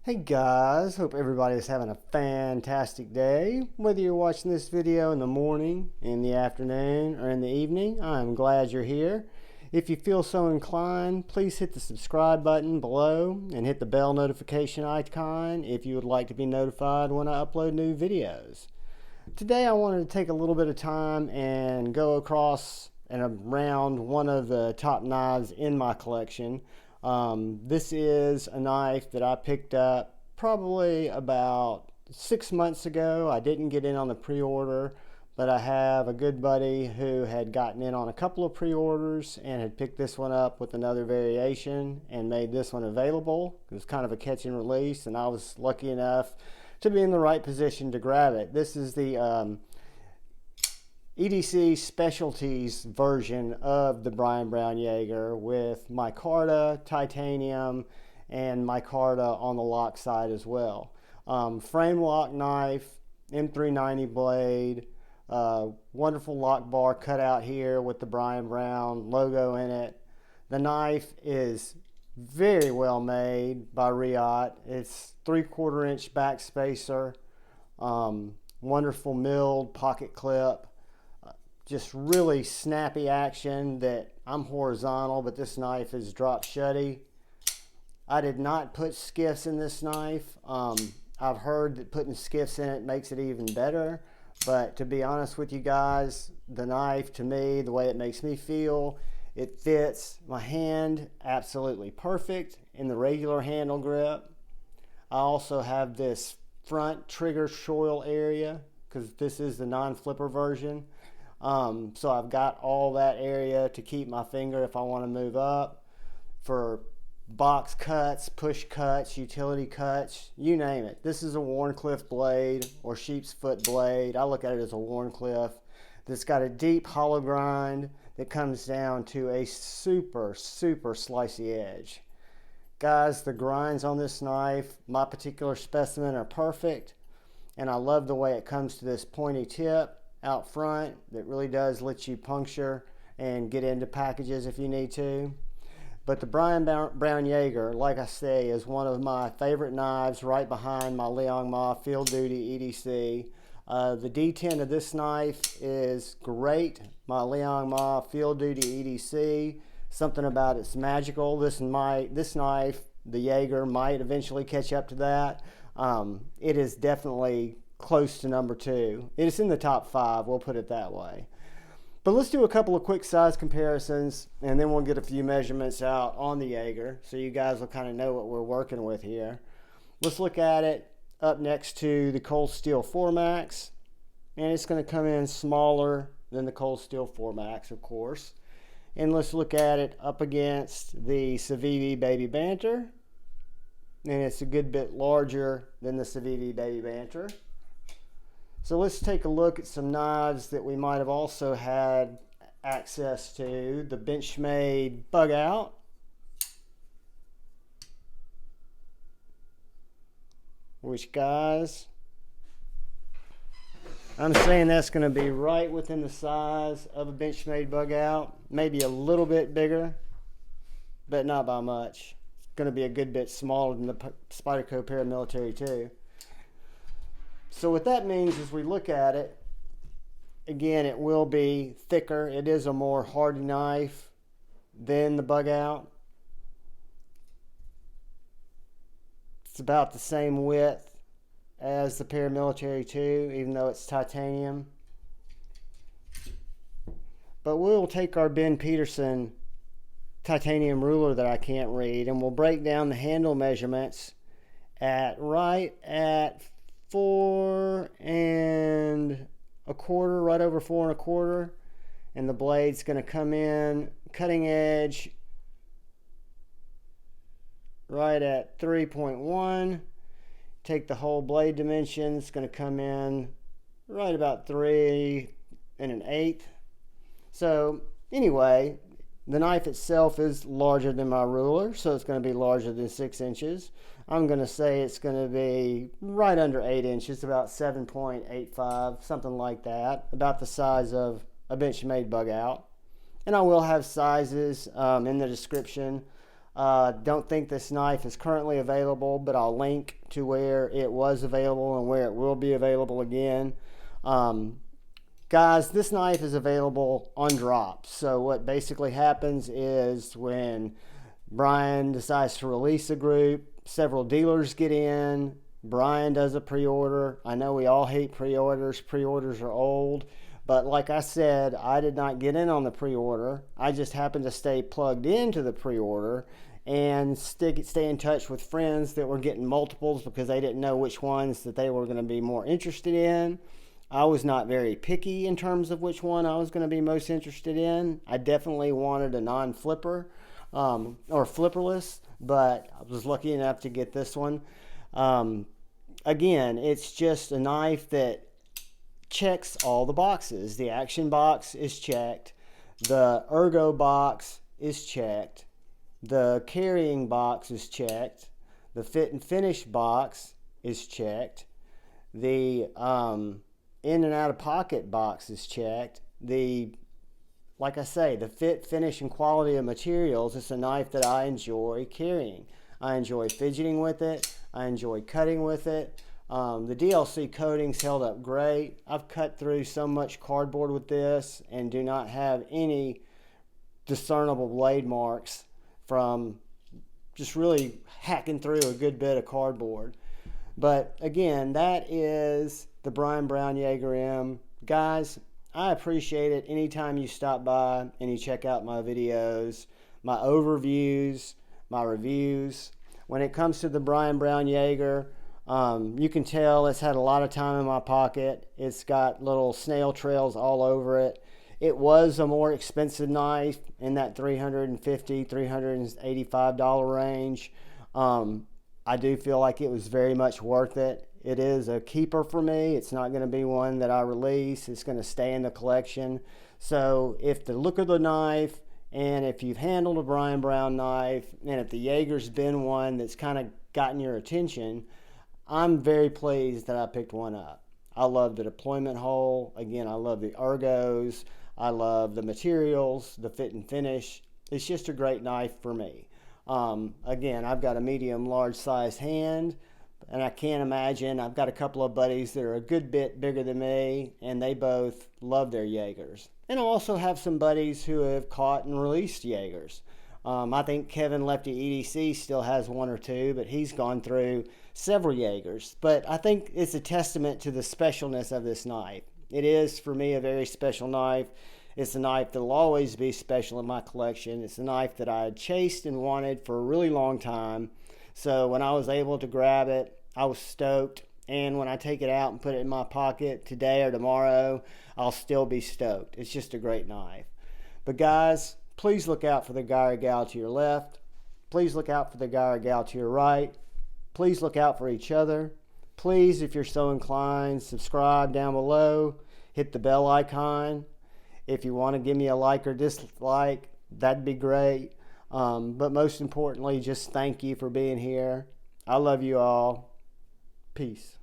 Hey guys, hope everybody's having a fantastic day. Whether you're watching this video in the morning, in the afternoon, or in the evening, I'm glad you're here. If you feel so inclined, please hit the subscribe button below and hit the bell notification icon if you would like to be notified when I upload new videos. Today I wanted to take a little bit of time and go across and around one of the top knives in my collection. This is a knife that I picked up probably about 6 months ago. I didn't get in on the pre-order, but I have a good buddy who had gotten in on a couple of pre-orders and had picked this one up with another variation and made this one available. It was kind of a catch and release, and I was lucky enough to be in the right position to grab it. This is the EDC Specialties version of the Brian Brown Yeager with micarta, titanium, and micarta on the lock side as well. Frame lock knife, M390 blade, wonderful lock bar cut out here with the Brian Brown logo in it. The knife is very well made by Riot. It's 3/4 inch Backspacer, wonderful milled pocket clip. Just really snappy action. That I'm horizontal, but this knife is drop shutty. I did not put skiffs in this knife. I've heard that putting skiffs in it makes it even better, but to be honest with you guys, the knife, to me, the way it makes me feel, it fits my hand absolutely perfect in the regular handle grip. I also have this front trigger shoil area because this is the non-flipper version. So I've got all that area to keep my finger if I want to move up for box cuts, push cuts, utility cuts, you name it. This is a Wharncliffe blade or sheep's foot blade. I look at it as a Wharncliffe that's got a deep hollow grind that comes down to a super slicey edge. Guys, the grinds on this knife, my particular specimen, are perfect, and I love the way it comes to this pointy tip out front that really does let you puncture and get into packages if you need to. But the Brian Brown Yeager, like I say, is one of my favorite knives, right behind my Liang Ma Field Duty EDC. The D10 of this knife is great. My Liang Ma Field Duty EDC, something about it's magical. This knife, the Yeager, might eventually catch up to that. It is definitely close to number 2. It's in the top 5, we'll put it that way. But let's do a couple of quick size comparisons, and then we'll get a few measurements out on the Yeager so you guys will kind of know what we're working with here. Let's look at it up next to the Cold Steel 4MAX, and it's going to come in smaller than the Cold Steel 4MAX, of course. And let's look at it up against the Civivi Baby Banter, and it's a good bit larger than the Civivi Baby Banter. So let's take a look at some knives that we might have also had access to. The Benchmade Bug Out. Which, guys, I'm saying that's going to be right within the size of a Benchmade Bug Out. Maybe a little bit bigger, but not by much. It's going to be a good bit smaller than the Spyderco Paramilitary 2. So what that means is we look at it, again, it will be thicker. It is a more hardy knife than the Bug Out. It's about the same width as the Paramilitary 2, even though it's titanium. But we'll take our Ben Peterson titanium ruler that I can't read, and we'll break down the handle measurements right at 4 1/4, right over 4 1/4, and the blade's going to come in cutting edge right at 3.1. Take the whole blade dimensions, it's going to come in right about 3 1/8. So anyway, the knife itself is larger than my ruler, so it's going to be larger than 6 inches. I'm going to say it's going to be right under 8 inches, about 7.85, something like that, about the size of a Benchmade Bug Out. And I will have sizes in the description Don't think this knife is currently available, but I'll link to where it was available and where it will be available again. Guys, this knife is available on drop. So what basically happens is when Brian decides to release a group, several dealers get in, Brian does a pre-order. I know we all hate pre-orders. Pre-orders are old. But like I said, I did not get in on the pre-order. I just happened to stay plugged into the pre-order and stay in touch with friends that were getting multiples because they didn't know which ones that they were going to be more interested in. I was not very picky in terms of which one I was going to be most interested in. I definitely wanted a non-flipper or flipperless, but I was lucky enough to get this one. Again, it's just a knife that checks all the boxes. The action box is checked. The ergo box is checked. The carrying box is checked. The fit and finish box is checked. The in and out of pocket box is checked. Like I say, the fit, finish, and quality of materials, it's a knife that I enjoy carrying. I enjoy fidgeting with it. I enjoy cutting with it. The DLC coating's held up great. I've cut through so much cardboard with this and do not have any discernible blade marks from just really hacking through a good bit of cardboard. But again, that is the Brian Brown Yeager M. Guys, I appreciate it anytime you stop by and you check out my videos, my overviews, my reviews. When it comes to the Brian Brown Yeager, you can tell it's had a lot of time in my pocket. It's got little snail trails all over it. It was a more expensive knife in that $350, $385 range. I do feel like it was very much worth it. It is a keeper for me. It's not going to be one that I release. It's going to stay in the collection. So if the look of the knife, and if you've handled a Brian Brown knife, and if the Yeager's been one that's kind of gotten your attention, I'm very pleased that I picked one up. I love the deployment hole. Again, I love the ergos. I love the materials, the fit and finish. It's just a great knife for me. Again, I've got a medium large size hand, and I can't imagine. I've got a couple of buddies that are a good bit bigger than me, and they both love their Yeagers. And I also have some buddies who have caught and released Yeagers. I think Kevin Lefty EDC still has one or two, but he's gone through several Yeagers. But I think it's a testament to the specialness of this knife. It is, for me, a very special knife. It's a knife that will always be special in my collection. It's a knife that I had chased and wanted for a really long time. So when I was able to grab it, I was stoked. And when I take it out and put it in my pocket today or tomorrow, I'll still be stoked. It's just a great knife. But guys, please look out for the guy or gal to your left. Please look out for the guy or gal to your right. Please look out for each other. Please, if you're so inclined, subscribe down below. Hit the bell icon. If you want to give me a like or dislike, that'd be great. But most importantly, just thank you for being here. I love you all. Peace.